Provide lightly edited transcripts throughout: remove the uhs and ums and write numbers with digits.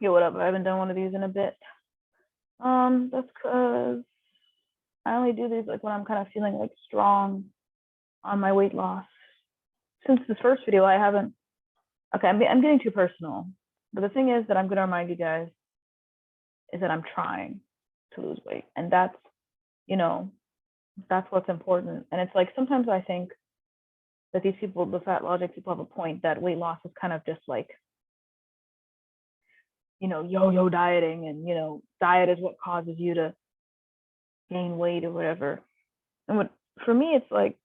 Yo, what up? I haven't done one of these in a bit. That's because I only do these like when I'm kind of feeling like strong on my weight loss. Since this first video, I haven't. Okay, I'm getting too personal, but the thing is that I'm gonna remind you guys is that I'm trying to lose weight, and that's, you know, that's what's important. And it's like sometimes I think that these people, the fat logic people, have a point that weight loss is kind of just like, yo-yo dieting, and diet is what causes you to gain weight or whatever. And for me, it's like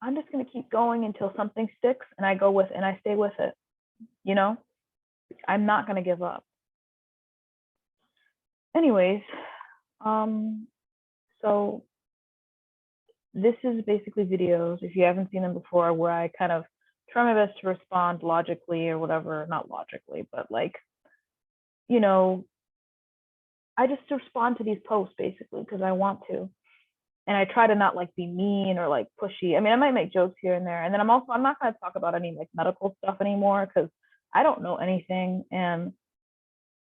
I'm just gonna keep going until something sticks, and I stay with it. I'm not gonna give up. Anyways, so this is basically videos, if you haven't seen them before, where I kind of try my best to respond logically or whatever, not logically, but like, I just respond to these posts basically because I want to. And I try to not like be mean or like pushy. I mean, I might make jokes here and there. And then I'm not going to talk about any like medical stuff anymore because I don't know anything. And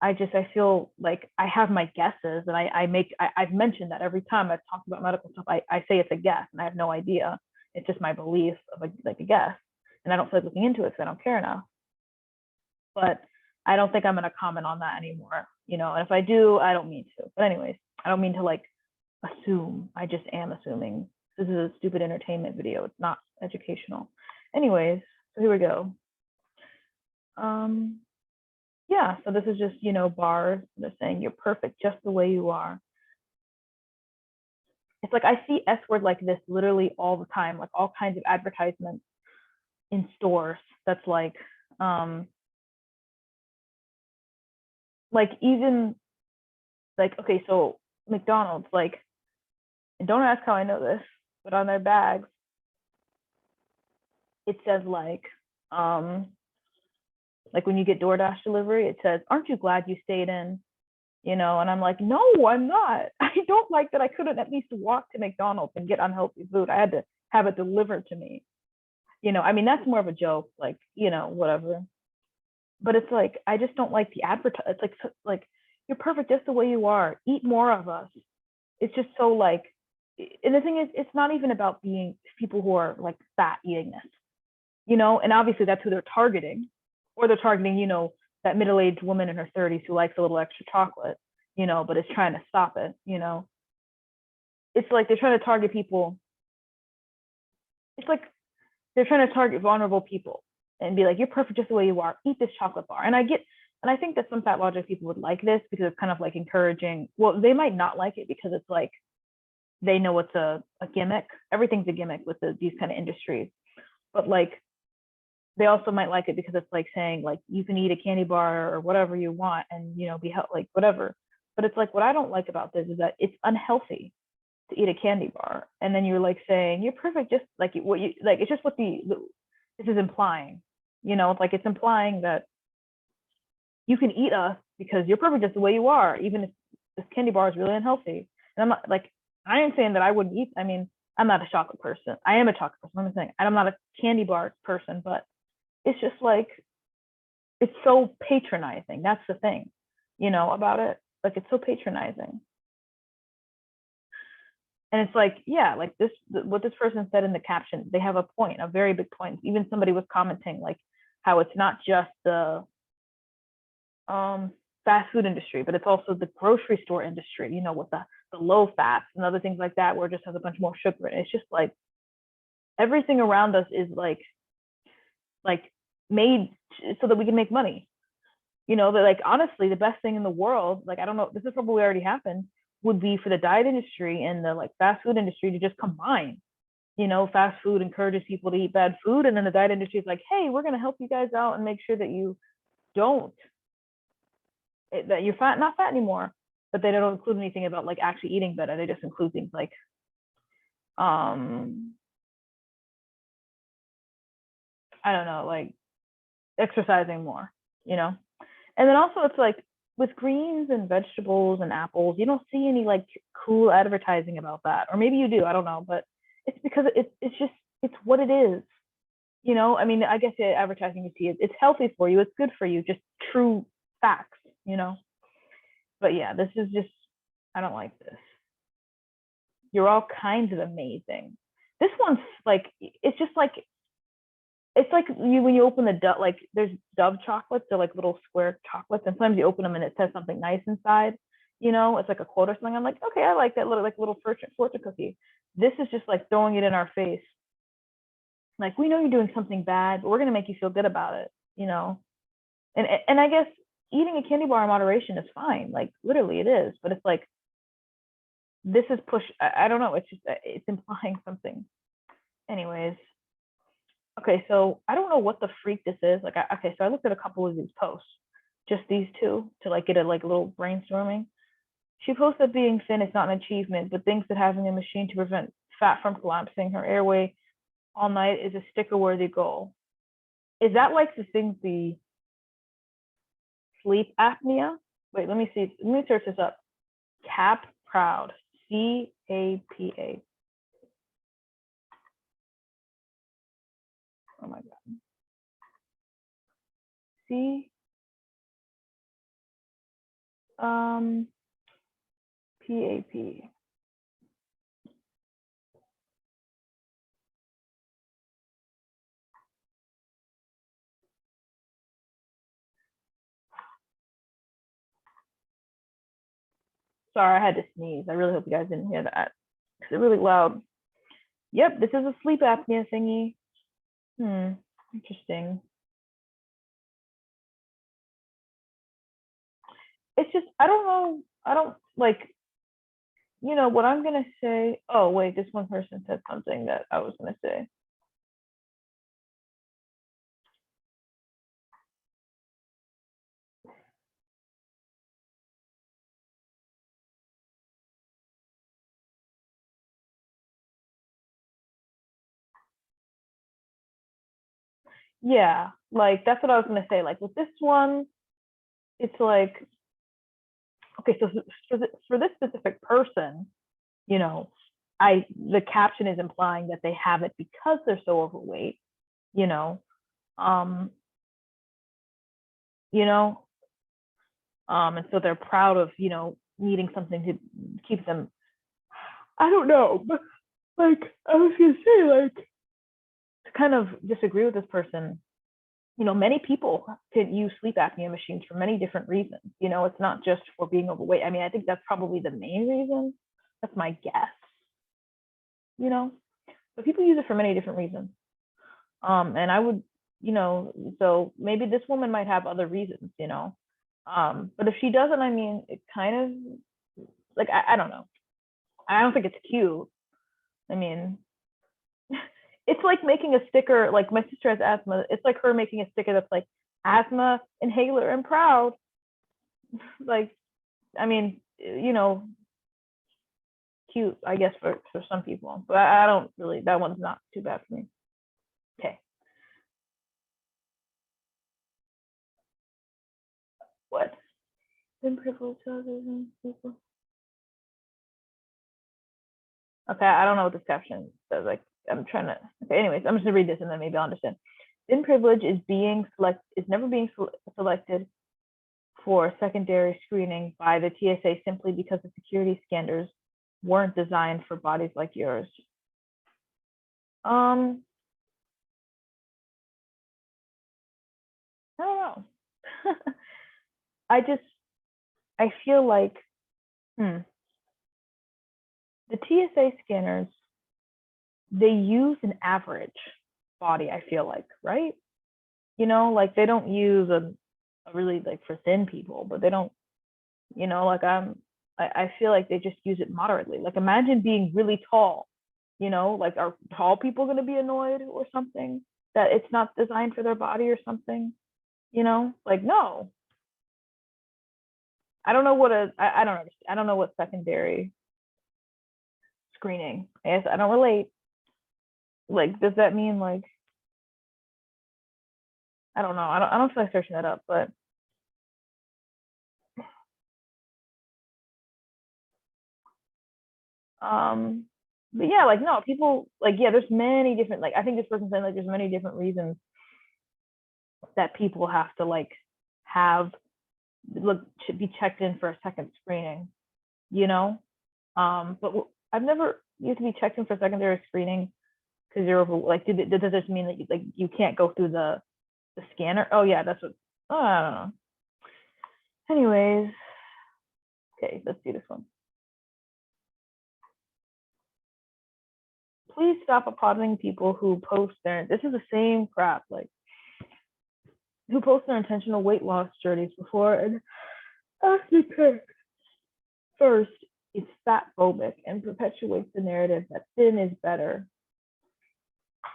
I feel like I have my guesses, and I've mentioned that every time I've talked about medical stuff, I say it's a guess and I have no idea. It's just my belief of like a guess. And I don't feel like looking into it because I don't care enough. But I don't think I'm going to comment on that anymore. And if I do, I don't mean to. But anyways, I don't mean to like assume. I just am assuming. This is a stupid entertainment video. It's not educational. Anyways, so here we go. Yeah, so this is just, bars. They're saying you're perfect just the way you are. It's like I see S word like this literally all the time, like all kinds of advertisements in stores. That's like even like, okay, so McDonald's, like, and don't ask how I know this, but on their bags, it says like when you get DoorDash delivery, it says, "Aren't you glad you stayed in?" And I'm like, no, I'm not. I don't like that I couldn't at least walk to McDonald's and get unhealthy food. I had to have it delivered to me. I mean, that's more of a joke, like, whatever. But it's like, I just don't like the advertise. It's like you're perfect just the way you are. Eat more of us. It's just so like, and the thing is, it's not even about being people who are like fat eating this, and obviously that's who they're targeting, or they're targeting, that middle-aged woman in her 30s who likes a little extra chocolate, but is trying to stop it, It's like they're trying to target people. It's like they're trying to target vulnerable people and be like, you're perfect just the way you are. Eat this chocolate bar. And I think that some fat logic people would like this because it's kind of like encouraging. Well, they might not like it because it's like they know it's a gimmick. Everything's a gimmick with these kind of industries. But like, they also might like it because it's like saying like you can eat a candy bar or whatever you want and be like whatever. But it's like, what I don't like about this is that it's unhealthy to eat a candy bar, and then you're like saying you're perfect just like what you like. It's just what this is implying. It's like it's implying that you can eat us because you're perfect just the way you are, even if this candy bar is really unhealthy. And I'm not like, I am saying that I wouldn't eat. I mean, I'm not a chocolate person. I am a chocolate person. I'm saying I'm not a candy bar person, but it's just like, it's so patronizing. That's the thing, about it. Like, it's so patronizing. And it's like, yeah, like what this person said in the caption, they have a point, a very big point. Even somebody was commenting like how it's not just the fast food industry, but it's also the grocery store industry, with the low fats and other things like that, where it just has a bunch more sugar. And it's just like everything around us is like made so that we can make money. That like, honestly, the best thing in the world, like, I don't know, this is probably already happened, would be for the diet industry and the like fast food industry to just combine. Fast food encourages people to eat bad food, and then the diet industry is like, hey, we're going to help you guys out and make sure that you don't that you're not fat anymore. But they don't include anything about like actually eating better. They just include things like I don't know, like exercising more, And then also it's like with greens and vegetables and apples, you don't see any like cool advertising about that. Or maybe you do, I don't know. But it's because it's what it is. You know, I mean, I guess the advertising you see, it's healthy for you, it's good for you, just true facts, you know. But yeah, this is just, I don't like this. You're all kinds of amazing. This one's like, it's just like, it's like you when you open the Dove, like there's Dove chocolates, they're like little square chocolates, and sometimes you open them and it says something nice inside. You know, it's like a quote or something. I'm like, okay, I like that little fortune cookie. This is just like throwing it in our face. Like, we know you're doing something bad, but we're gonna make you feel good about it. You know, and I guess eating a candy bar in moderation is fine. Like, literally, it is. But it's like, this is push. I don't know. It's just, it's implying something. Anyways, okay, so I don't know what the freak this is. Like, okay, so I looked at a couple of these posts, just these two, to like get a like little brainstorming. She posts that being thin is not an achievement, but thinks that having a machine to prevent fat from collapsing her airway all night is a sticker-worthy goal. Is that like the thing, the sleep apnea? Wait, let me see. Let me search this up. Cap Proud, CAPA. Oh my god. C PAP. Sorry, I had to sneeze. I really hope you guys didn't hear that because it's really loud. Yep, this is a sleep apnea thingy. Interesting. It's just, I don't know. I don't like, you know, what I'm going to say. Oh, wait, this one person said something that I was going to say. Yeah, like that's what I was going to say. Like with this one, it's like, okay, so for this specific person, you know, the caption is implying that they have it because they're so overweight, you know, um, you know, and so they're proud of, you know, needing something to keep them. I don't know, but like I was gonna say, like, to kind of disagree with this person, you know, many people can use sleep apnea machines for many different reasons. You know, it's not just for being overweight. I mean, I think that's probably the main reason. That's my guess. You know, but people use it for many different reasons. And I would, you know, so maybe this woman might have other reasons, you know. But if she doesn't, I mean, it kind of like, I don't know. I don't think it's cute. I mean, it's like making a sticker. Like, my sister has asthma. It's like her making a sticker that's like asthma inhaler and proud. Like, I mean, you know, cute, I guess, for some people, but I don't really. That one's not too bad for me. Okay, what? Been privileged to others and people. Okay, I don't know what this caption says. Like, I'm trying to. Okay, anyways, I'm just gonna read this and then maybe I'll understand. Thin privilege is never being selected for secondary screening by the TSA simply because the security scanners weren't designed for bodies like yours. I don't know. I feel like the TSA scanners, they use an average body, I feel like, right? You know, like they don't use a really, like, for thin people, but they don't, you know, like I feel like they just use it moderately. Like, imagine being really tall, you know, like, are tall people going to be annoyed or something that it's not designed for their body or something, you know? Like, no. I don't know what I don't know what secondary screening is. I don't relate. Like, does that mean, like, I don't know. I don't feel like searching that up, but um But yeah, like no, people like yeah, there's many different like I think this person's saying like there's many different reasons that people have to like have look should be checked in for a second screening, you know. But I've never used to be checked in for secondary screening because you're over like does this mean that you can't go through the scanner? Oh yeah, that's what. Oh, I don't know. Anyways, okay, let's do this one. Please stop applauding people who post their. This is the same crap like who post their intentional weight loss journeys before and after pics. First, it's fat phobic and perpetuates the narrative that thin is better.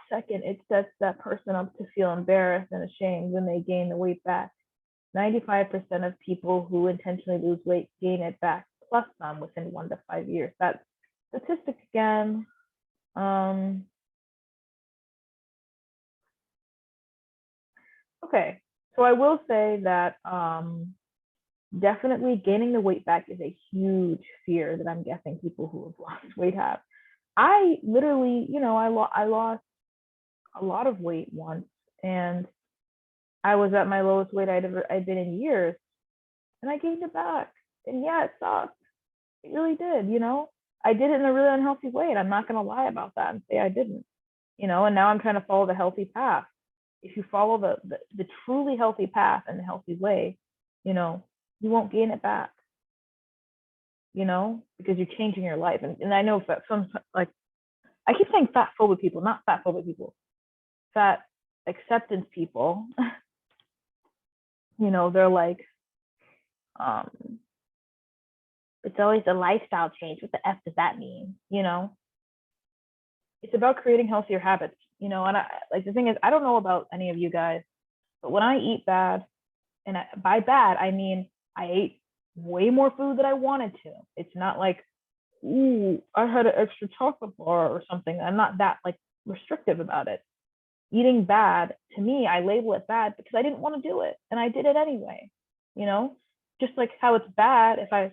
Second, it sets that person up to feel embarrassed and ashamed when they gain the weight back. 95% of people who intentionally lose weight gain it back, plus some within 1 to 5 years. That statistic again. Okay, so I will say that definitely gaining the weight back is a huge fear that I'm guessing people who have lost weight have. I literally, I lost a lot of weight once, and I was at my lowest weight I'd been in years, and I gained it back. And yeah, it sucked. It really did. I did it in a really unhealthy way, and I'm not going to lie about that and say I didn't. And now I'm trying to follow the healthy path. If you follow the truly healthy path and the healthy way, you won't gain it back. Because you're changing your life. And I know that some like I keep saying fat phobic people, not fat phobic people, fat acceptance people. They're like, it's always a lifestyle change. What the F does that mean? It's about creating healthier habits, and I like the thing is, I don't know about any of you guys, but when I eat bad, and by bad, I mean, I ate way more food than I wanted to. It's not like, ooh, I had an extra chocolate bar or something. I'm not that like restrictive about it. Eating bad, to me, I label it bad because I didn't want to do it, and I did it anyway. Just like how it's bad if I,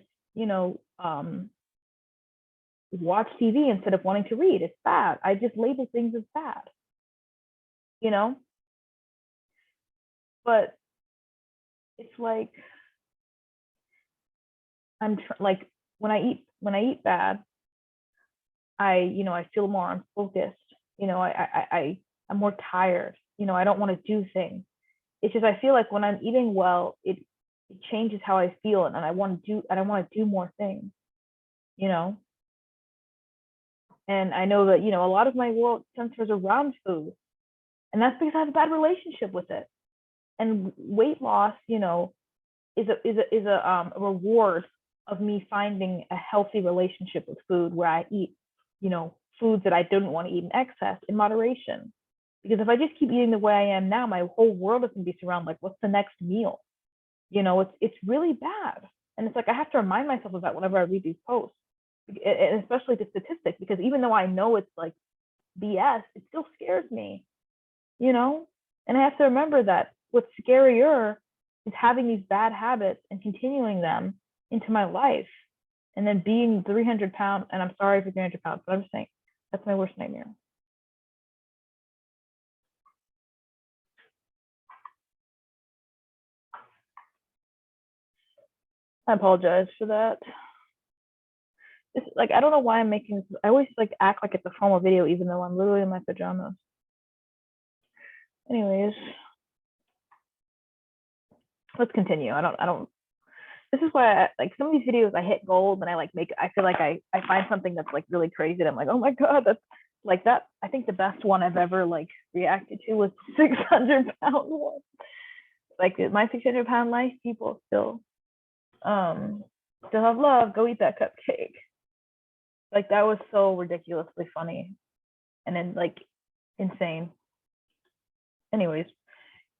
watch TV instead of wanting to read. It's bad. I just label things as bad, you know? But it's like like when I eat bad, I feel more unfocused. I'm more tired. I don't want to do things. It's just I feel like when I'm eating well, it changes how I feel, and I want to do more things. And I know that a lot of my world centers around food, and that's because I have a bad relationship with it. And weight loss, is a reward of me finding a healthy relationship with food where I eat, foods that I didn't want to eat in excess in moderation. Because if I just keep eating the way I am now, my whole world is going to be surrounded like, what's the next meal? It's really bad. And it's like I have to remind myself of that whenever I read these posts, and especially the statistics, because even though I know it's like BS, it still scares me, And I have to remember that what's scarier is having these bad habits and continuing them into my life, and then being 300 pounds. And I'm sorry for 300 pounds, but I'm just saying that's my worst nightmare. I apologize for that. It's like I don't know why I'm making this. I always like act like it's a formal video, even though I'm literally in my pajamas. Anyways, let's continue. I don't. This is why like some of these videos I hit gold and I feel like I find something that's like really crazy. And I'm like, oh my god, that's like that. I think the best one I've ever like reacted to was 600-pound one. Like my 600-pound life, people still have love. Go eat that cupcake. Like that was so ridiculously funny, and then like insane. Anyways,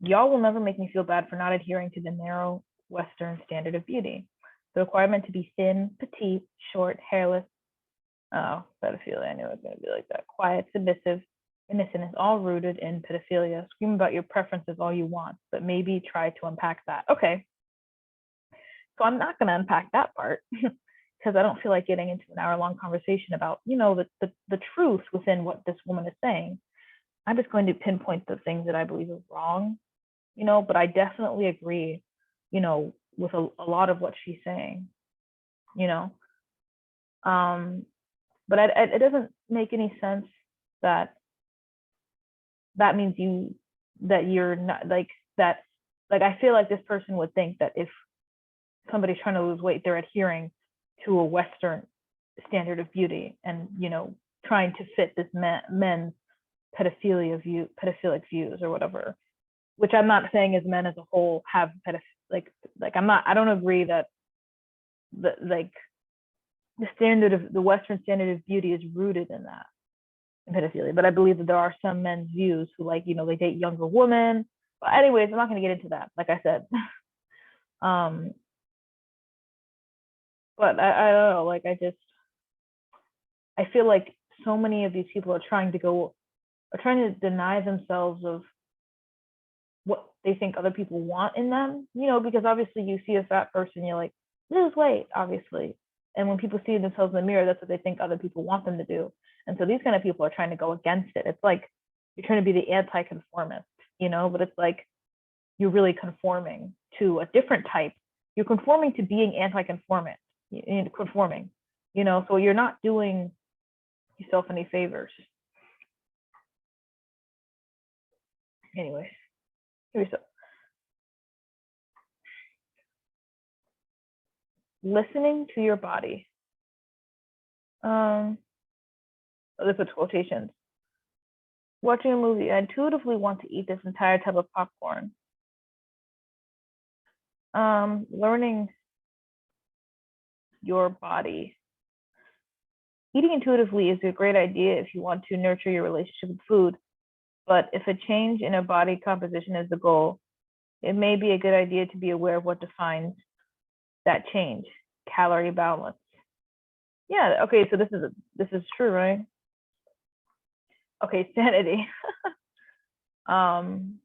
y'all will never make me feel bad for not adhering to the narrow Western standard of beauty. The requirement to be thin, petite, short, hairless. Oh, pedophilia. I knew it was going to be like that. Quiet, submissive, innocent is all rooted in pedophilia. Scream about your preferences all you want, but maybe try to unpack that. Okay. So I'm not going to unpack that part. because I don't feel like getting into an hour-long conversation about, the truth within what this woman is saying. I'm just going to pinpoint the things that I believe are wrong, but I definitely agree, with a lot of what she's saying, you know. But it doesn't make any sense that means you're not like that. Like, I feel like this person would think that if somebody's trying to lose weight, they're adhering to a Western standard of beauty and, trying to fit this men's pedophilic views or whatever, which I'm not saying as men as a whole have I don't agree that the Western standard of beauty is rooted in that, in pedophilia. But I believe that there are some men's views who they date younger women. But anyways, I'm not going to get into that, like I said. But I don't know, I feel like so many of these people are trying to deny themselves of what they think other people want in them, because obviously you see a fat person, you're like, lose weight, obviously. And when people see themselves in the mirror, that's what they think other people want them to do. And so these kind of people are trying to go against it. It's like you're trying to be the anti-conformist, but it's like you're really conforming to a different type. You're conforming to being anti-conforming, so you're not doing yourself any favors. Anyways, here we go. Listening to your body. This is quotations. Watching a movie, I intuitively want to eat this entire tub of popcorn. Learning your body. Eating intuitively is a great idea if you want to nurture your relationship with food, but if a change in a body composition is the goal, it may be a good idea to be aware of what defines that change. Calorie balance. Yeah, okay, so this is true, right? Okay, sanity. Darn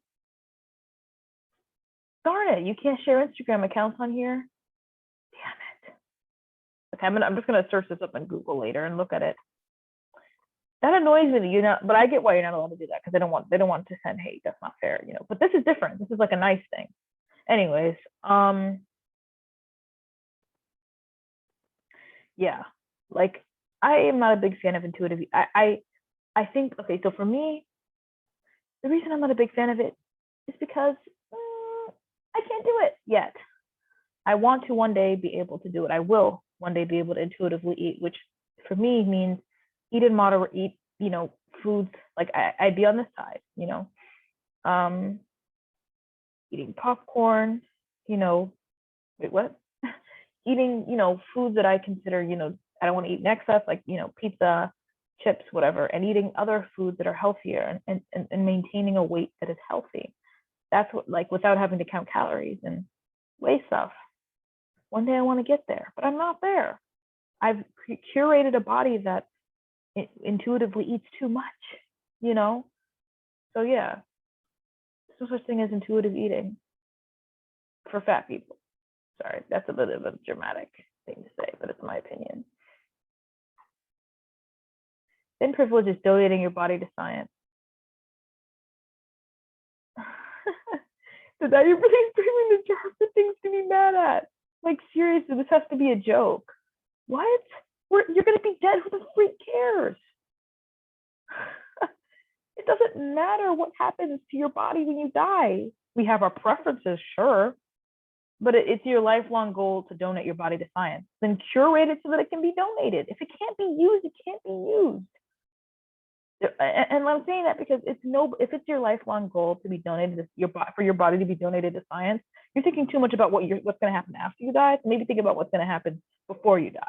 it, you can't share Instagram accounts on here? Damn it. Okay, I'm just gonna search this up on Google later and look at it. That annoys me that you're not, but I get why you're not allowed to do that, because they don't want to send hate. That's not fair, But this is different. This is like a nice thing. Anyways, yeah, like I am not a big fan of intuitive. I think, okay, so for me, the reason I'm not a big fan of it is because I can't do it yet. I want to one day be able to do it. I will one day be able to intuitively eat, which for me means eat in moderate, foods, like I'd be on this side, eating popcorn, wait, what? Eating, foods that I consider, I don't want to eat in excess, like, pizza, chips, whatever, and eating other foods that are healthier and maintaining a weight that is healthy. That's what, like, without having to count calories and weigh stuff. One day I want to get there, but I'm not there. I've curated a body that intuitively eats too much, So yeah, there's no such thing as intuitive eating for fat people. Sorry, that's a bit of a dramatic thing to say, but it's my opinion. Thin privilege is donating your body to science. So now you're really bringing the darker things to be mad at. Like, seriously, this has to be a joke. What? You're going to be dead. Who the freak cares? It doesn't matter what happens to your body when you die. We have our preferences, sure, but it's your lifelong goal to donate your body to science. Then curate it so that it can be donated. If it can't be used, it can't be used. And I'm saying that because if it's your lifelong goal to be donated for your body to be donated to science, you're thinking too much about what's going to happen after you die. Maybe think about what's going to happen before you die.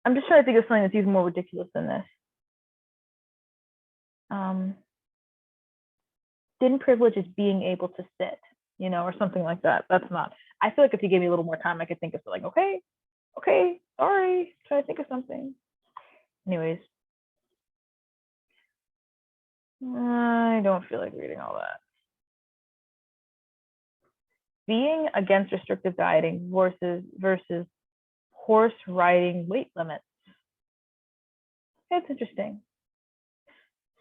I'm just trying to think of something that's even more ridiculous than this. Thin privilege is being able to sit, or something like that. That's not. I feel like if you gave me a little more time, I could think of something. Okay, sorry, trying to think of something. Anyways, I don't feel like reading all that. being against restrictive dieting versus horse riding weight limits. It's interesting.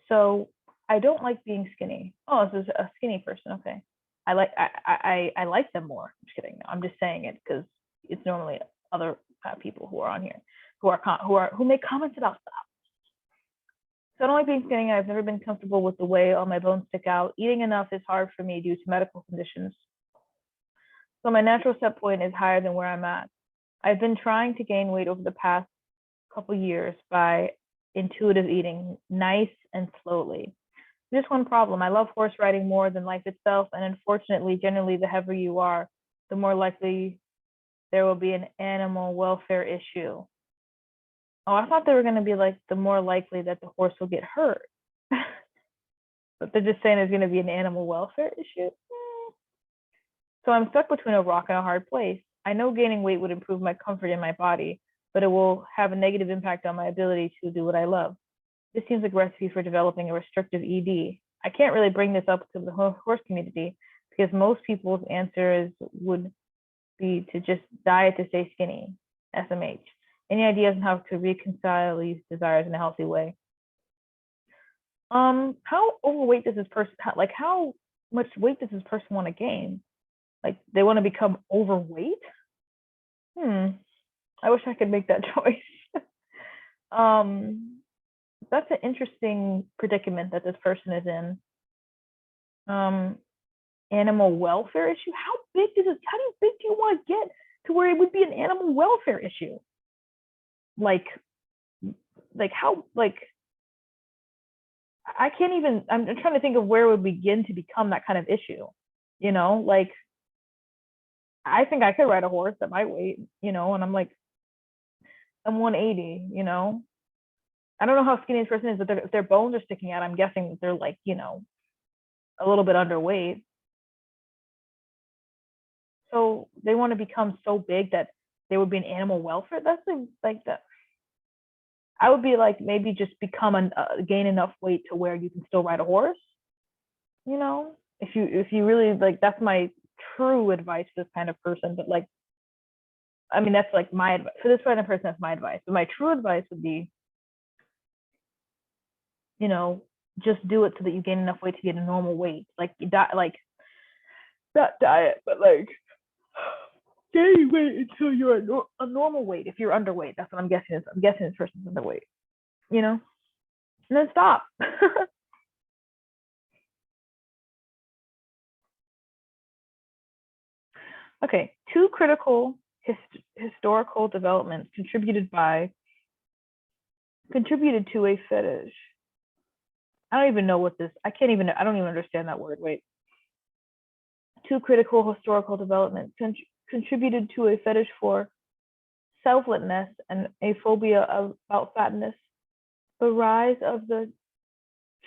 So I don't like being skinny. Oh, this is a skinny person. Okay. I like them more. I'm just kidding. I'm just saying it because it's normally other people who are on here who make comments about stuff. So I don't like being skinny. I've never been comfortable with the way all my bones stick out. Eating enough is hard for me due to medical conditions. So my natural set point is higher than where I'm at. I've been trying to gain weight over the past couple years by intuitive eating, nice and slowly. Just one problem. I love horse riding more than life itself, and unfortunately, generally, the heavier you are, the more likely there will be an animal welfare issue. Oh, I thought they were going to be like the more likely that the horse will get hurt. But they're just saying there's going to be an animal welfare issue. So I'm stuck between a rock and a hard place. I know gaining weight would improve my comfort in my body, but it will have a negative impact on my ability to do what I love. This seems like a recipe for developing a restrictive ED. I can't really bring this up to the horse community because most people's answers would be to just diet to stay skinny, SMH. Any ideas on how to reconcile these desires in a healthy way? How overweight does this person, like how much weight does this person want to gain? Like they want to become overweight? I wish I could make that choice. That's an interesting predicament that this person is in. Animal welfare issue. How big do you want to get to where it would be an animal welfare issue? Like how, like, I can't even, I'm trying to think of where it would begin to become that kind of issue. You know, like, I think I could ride a horse at my weight, you know, and I'm 180, you know. I don't know how skinny this person is, but if their bones are sticking out, I'm guessing that they're like, you know, a little bit underweight. So they want to become so big that they would be an animal welfare. That's like that. I would be like, maybe just gain enough weight to where you can still ride a horse. You know, if you really like, that's my true advice to this kind of person. But like, I mean, that's like my advice for this kind of person. That's my advice. But my true advice would be, you know, just do it so that you gain enough weight to get a normal weight. Like you like not diet, but like gain weight until you're a normal weight. If you're underweight, that's what I'm guessing. I'm guessing this person's underweight. You know, and then stop. Okay, two critical historical developments contributed to a fetish. I don't even know what this. I don't even understand that word. Wait. Two critical historical developments contributed to a fetish for selflessness and a phobia about fatness. The rise of the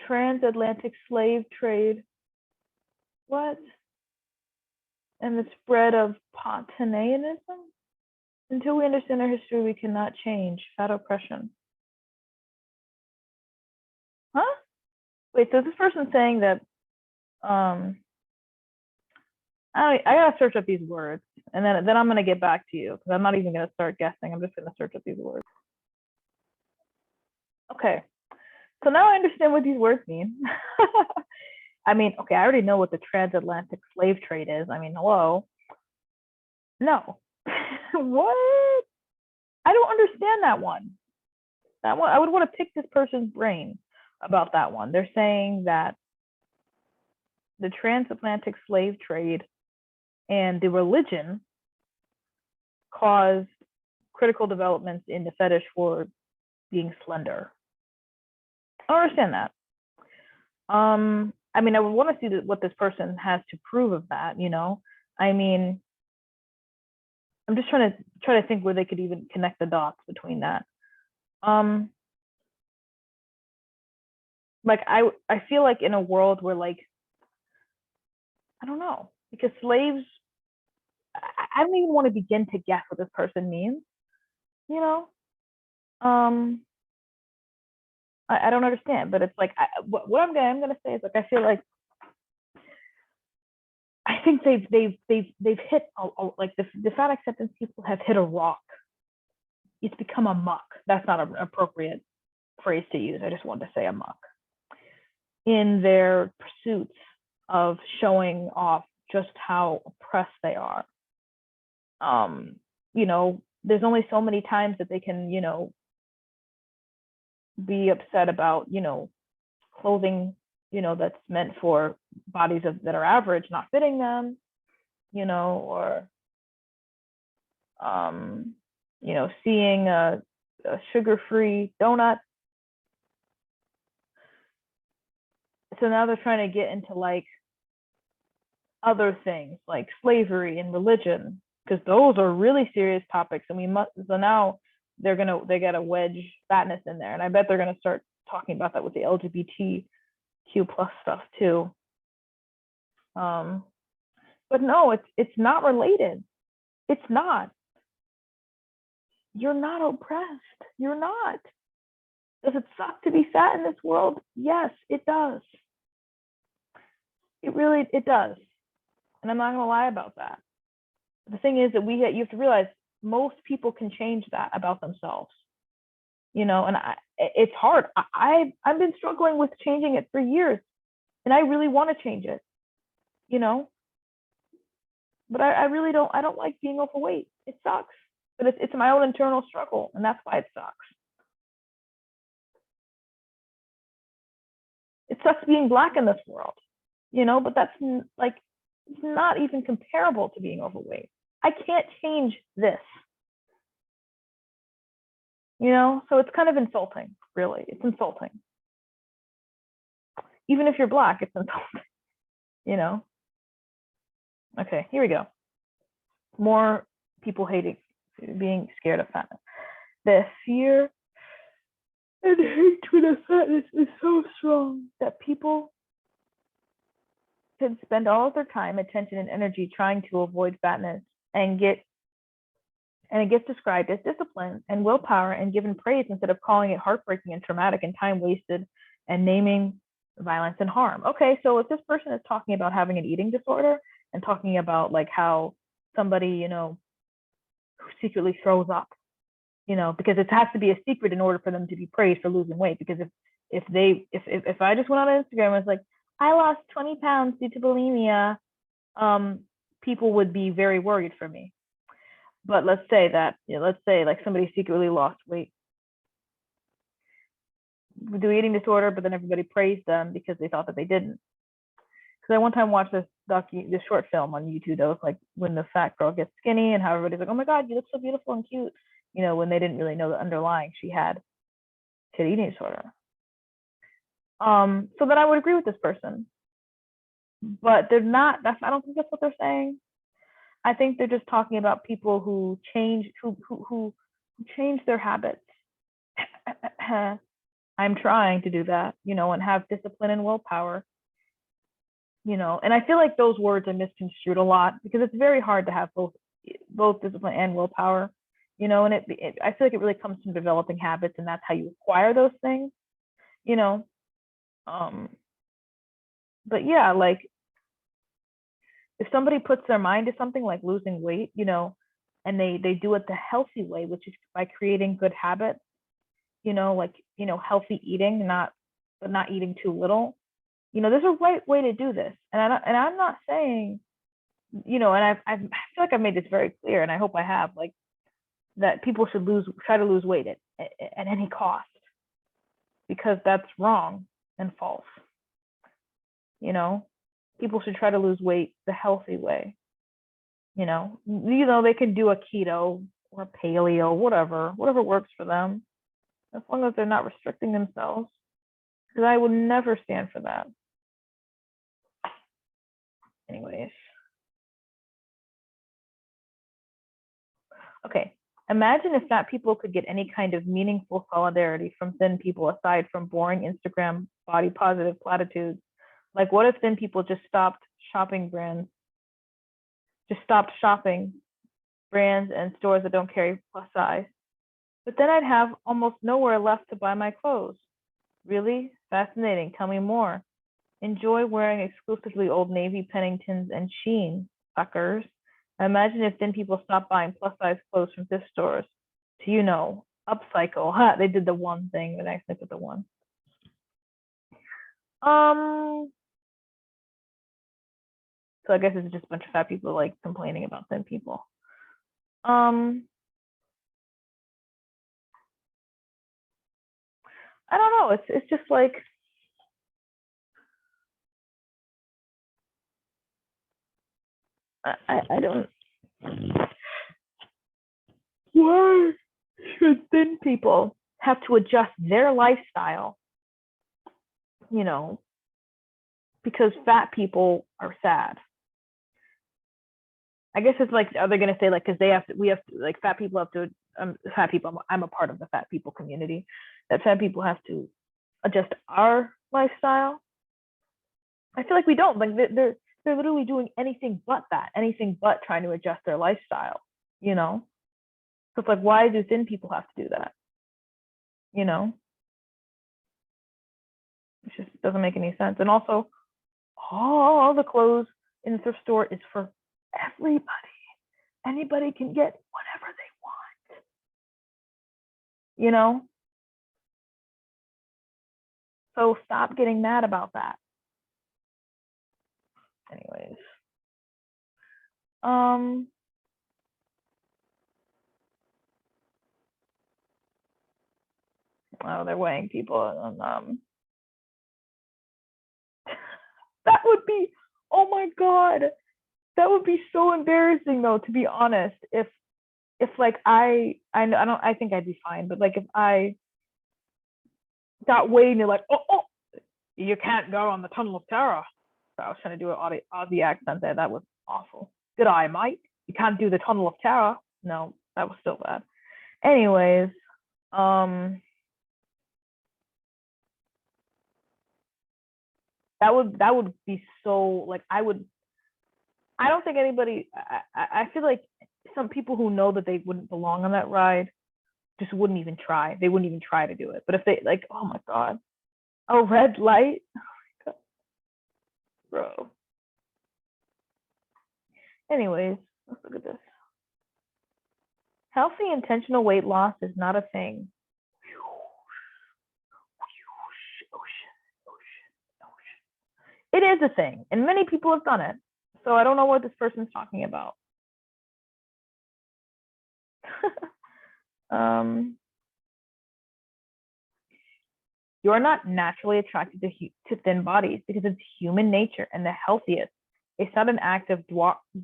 transatlantic slave trade. What? And the spread of Pontianism? Until we understand our history, we cannot change fat oppression. Huh? Wait, so this person's saying that I gotta search up these words, and then I'm gonna get back to you because I'm not even gonna start guessing. I'm just gonna search up these words. Okay, so now I understand what these words mean. I mean, okay, I already know what the transatlantic slave trade is. I mean, hello. No. What? I don't understand that one. That one, I would want to pick this person's brain about that one. They're saying that the transatlantic slave trade and the religion caused critical developments in the fetish for being slender. I don't understand that. I mean, I would want to see what this person has to prove of that, you know? I mean, I'm just trying to think where they could even connect the dots between that. Like I feel like in a world where like, I don't know, because slaves, I don't even want to begin to guess what this person means, you know? I don't understand, but it's like what I'm gonna say is like, I feel like I think they've hit like the fat acceptance people have hit a rock. It's become a muck. That's not an appropriate phrase to use. I just wanted to say a muck in their pursuits of showing off just how oppressed they are. You know, there's only so many times that they can, you know, be upset about, you know, clothing, you know, that's meant for bodies that are average not fitting them, you know, or you know, seeing a sugar-free donut. So now they're trying to get into like other things like slavery and religion, because those are really serious topics, and we must. So now they gotta wedge fatness in there, and I bet they're gonna start talking about that with the LGBTQ plus stuff too. But no, it's not related. It's not. You're not oppressed. You're not. Does it suck to be fat in this world? Yes, it does. It does. And I'm not gonna lie about that. The thing is that you have to realize most people can change that about themselves. You know, and it's hard. I've been struggling with changing it for years, and I really want to change it. You know, but I really don't. I don't like being overweight. It sucks, but it's my own internal struggle, and that's why it sucks. It sucks being Black in this world, you know, but that's like not even comparable to being overweight. I can't change this, you know, so it's kind of insulting, really. It's insulting. Even if you're Black, it's insulting, you know. Okay, here we go. More people being scared of fatness. The fear and hatred of fatness is so strong that people could spend all of their time, attention, and energy trying to avoid fatness, and it gets described as discipline and willpower and given praise instead of calling it heartbreaking and traumatic and time wasted and naming violence and harm. Okay, so if this person is talking about having an eating disorder and talking about like how somebody, you know, secretly throws up, you know, because it has to be a secret in order for them to be praised for losing weight. Because if I just went on Instagram and was like, I lost 20 pounds due to bulimia, people would be very worried for me. But let's say like somebody secretly lost weight with the eating disorder, but then everybody praised them because they thought that they didn't. Because I one time watched this short film on YouTube that was like when the fat girl gets skinny and how everybody's like, oh my God, you look so beautiful and cute, you know, when they didn't really know the underlying she had eating disorder. So then I would agree with this person, but they're not. I don't think that's what they're saying. I think they're just talking about people who change their habits. I'm trying to do that, you know, and have discipline and willpower, you know, and I feel like those words are misconstrued a lot because it's very hard to have both discipline and willpower, you know, and I feel like it really comes from developing habits, and that's how you acquire those things, you know. But yeah, like if somebody puts their mind to something like losing weight, you know, and they do it the healthy way, which is by creating good habits, you know, like, you know, healthy eating, but not eating too little. You know, there's a right way to do this. And I'm not saying, you know, and I feel like I've made this very clear, and I hope I have, like, that people should try to lose weight at any cost, because that's wrong and false. You know, people should try to lose weight the healthy way. You know, they can do a keto or paleo, whatever works for them, as long as they're not restricting themselves. Because I would never stand for that. Anyways. Okay. Imagine if fat people could get any kind of meaningful solidarity from thin people aside from boring Instagram body positive platitudes. Like, what if thin people just stopped shopping brands and stores that don't carry plus size? But then I'd have almost nowhere left to buy my clothes. Really? Fascinating. Tell me more. Enjoy wearing exclusively Old Navy, Penningtons, and Sheen, suckers. Imagine if thin people stopped buying plus size clothes from thrift stores to, upcycle. Ha, they did the one thing, the next put the one. So I guess it's just a bunch of fat people like complaining about thin people. I don't know. It's just like I don't. Why should thin people have to adjust their lifestyle? Because fat people are sad. I guess it's like, are they going to say like, because we have to, like, fat people have to, fat people, I'm a part of the fat people community, that fat people have to adjust our lifestyle. I feel like we don't. Like they're literally doing anything but that, anything but trying to adjust their lifestyle. So it's like, why do thin people have to do that? It just doesn't make any sense. And also, all the clothes in the thrift store is for everybody. Anybody can get whatever they want. So stop getting mad about that. Anyways. Oh, they're weighing people, and that would be, oh my god, that would be so embarrassing though, to be honest. If like I think I'd be fine, but like if I got weighed and you're like, oh, you can't go on the tunnel of terror. So I was trying to do an Aussie accent there. That was awful. Good eye, mate. You can't do the tunnel of terror. No, that was still bad. Anyways, that would be so, like, I don't think anybody, I feel like some people who know that they wouldn't belong on that ride just wouldn't even try. They wouldn't even try to do it. But if they, like, oh my god, a red light, oh my god, bro. Anyways, let's look at this. Healthy intentional weight loss is not a thing. It is a thing, and many people have done it. So I don't know what this person's talking about. You are not naturally attracted to thin bodies because it's human nature and the healthiest. It's not an act of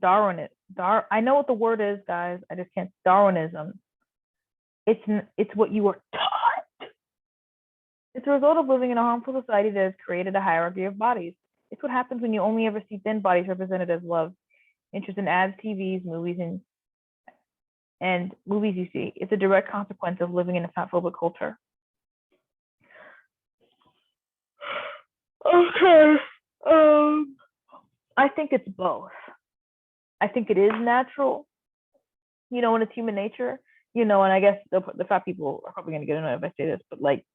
Darwinism. I know what the word is, guys. I just can't. Darwinism. It's what you were taught. It's a result of living in a harmful society that has created a hierarchy of bodies. It's what happens when you only ever see thin bodies represented as love, interest in ads, TVs, movies, and movies you see. It's a direct consequence of living in a fatphobic culture. Okay. I think it's both. I think it is natural, and it's human nature, and I guess the fat people are probably going to get annoyed if I say this, but like,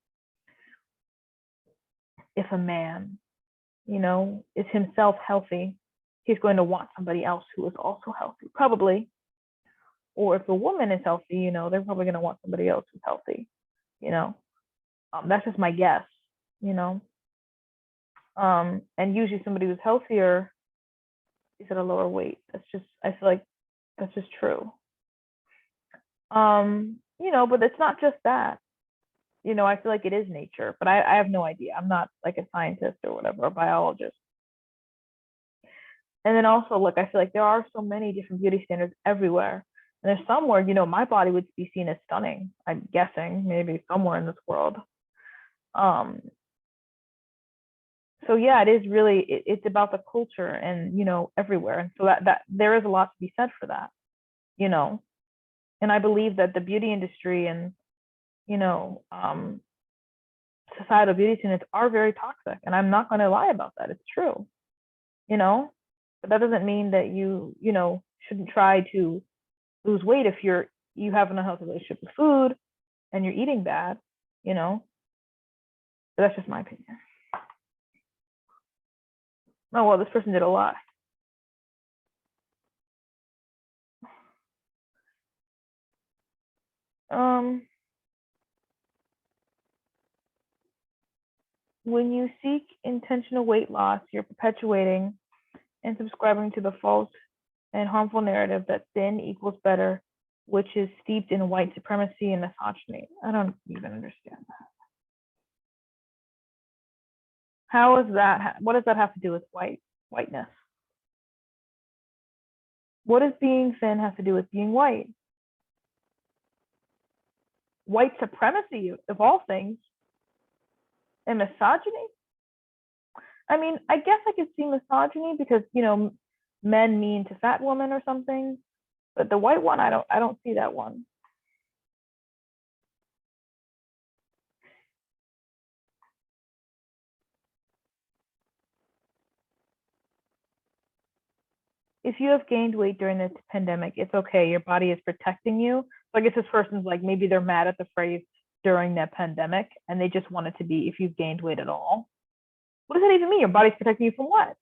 if a man, is himself healthy, he's going to want somebody else who is also healthy, probably. Or if a woman is healthy, they're probably going to want somebody else who's healthy, that's just my guess, and usually somebody who's healthier is at a lower weight. I feel like that's just true. But it's not just that. I feel like it is nature, but I have no idea. I'm not like a scientist or whatever, or a biologist. And then also, like, I feel like there are so many different beauty standards everywhere. And there's somewhere, my body would be seen as stunning. I'm guessing maybe somewhere in this world. So yeah, it is really, it's about the culture and, everywhere. And so that there is a lot to be said for that, and I believe that the beauty industry and, societal beauty standards are very toxic. And I'm not going to lie about that. It's true, but that doesn't mean that you shouldn't try to lose weight if you have an unhealthy relationship with food and you're eating bad, but that's just my opinion. Oh well, this person did a lot. When you seek intentional weight loss, you're perpetuating and subscribing to the false and harmful narrative that thin equals better, which is steeped in white supremacy and misogyny. I don't even understand that. How is that? What does that have to do with whiteness? What does being thin have to do with being white? White supremacy, of all things, and misogyny. I mean, I guess I could see misogyny because men mean to fat women or something, but the white one, I don't see that one. If you have gained weight during the pandemic, it's okay. Your body is protecting you. So I guess this person's like, maybe they're mad at the phrase during the pandemic and they just want it to be if you've gained weight at all. What does that even mean? Your body's protecting you from what?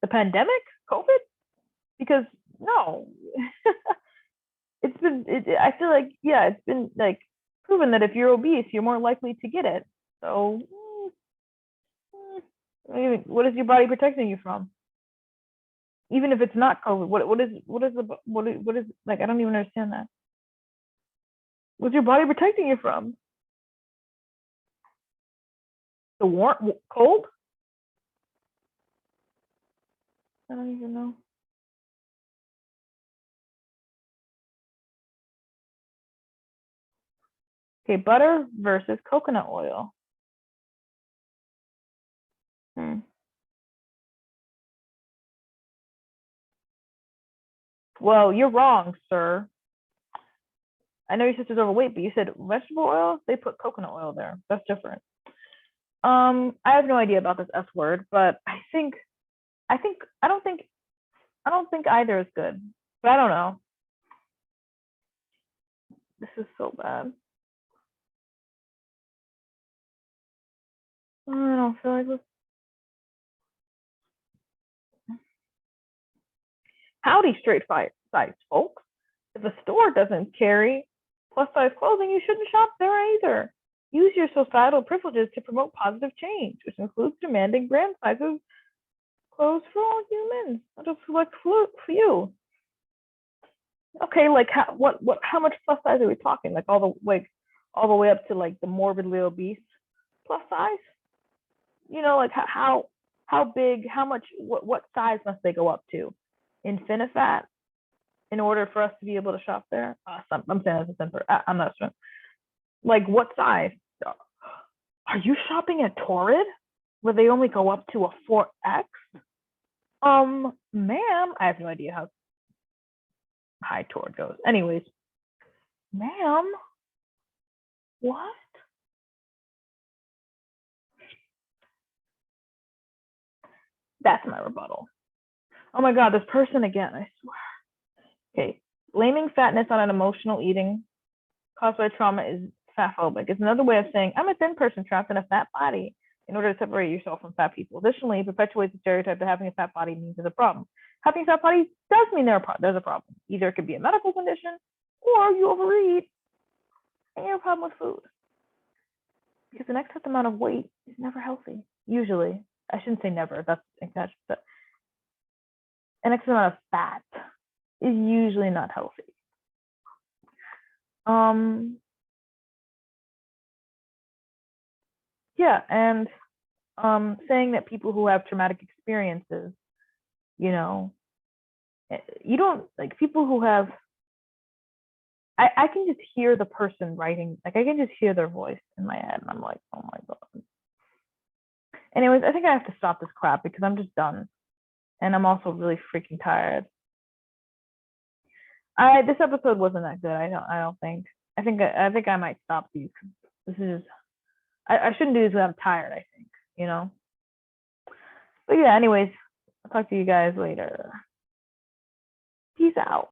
The pandemic? COVID? Because no. I feel like, yeah, it's been like proven that if you're obese, you're more likely to get it. So what is your body protecting you from? Even if it's not COVID, what is like? I don't even understand that. What's your body protecting you from? The warm, cold? I don't even know. Okay, butter versus coconut oil. Well, you're wrong, sir. I know your sister's overweight, but you said vegetable oil. They put coconut oil there. That's different. I have no idea about this S word, but I don't think either is good. But I don't know. This is so bad. I don't feel like this. Howdy, straight size folks. If a store doesn't carry plus size clothing, you shouldn't shop there either. Use your societal privileges to promote positive change, which includes demanding brand sizes clothes for all humans, not just select few. Okay, like how much plus size are we talking? Like all the way up to like the morbidly obese plus size? Like how big, how much, what size must they go up to? Infinifat in order for us to be able to shop there? I'm saying that's a simple. I'm not sure. Like what size? Are you shopping at Torrid, where they only go up to a 4X? Ma'am, I have no idea how high Torrid goes. Anyways, ma'am, what? That's my rebuttal. Oh my God, this person again, I swear. Okay, blaming fatness on an emotional eating caused by trauma is fatphobic. It's another way of saying I'm a thin person trapped in a fat body in order to separate yourself from fat people. Additionally, it perpetuates the stereotype that having a fat body means there's a problem. Having a fat body does mean there's a problem. Either it could be a medical condition or you overeat and you have a problem with food. Because an excess amount of weight is never healthy. Usually. I shouldn't say never. That's exaggerated. But an excess amount of fat is usually not healthy. Yeah, and saying that people who have traumatic experiences, you don't like people who have. I can just hear the person writing, like I can just hear their voice in my head, and I'm like, oh my God. Anyways, I think I have to stop this crap because I'm just done, and I'm also really freaking tired. This episode wasn't that good. I don't think. I think I might stop these. This is. I shouldn't do this when I'm tired. I think. But yeah. Anyways, I'll talk to you guys later. Peace out.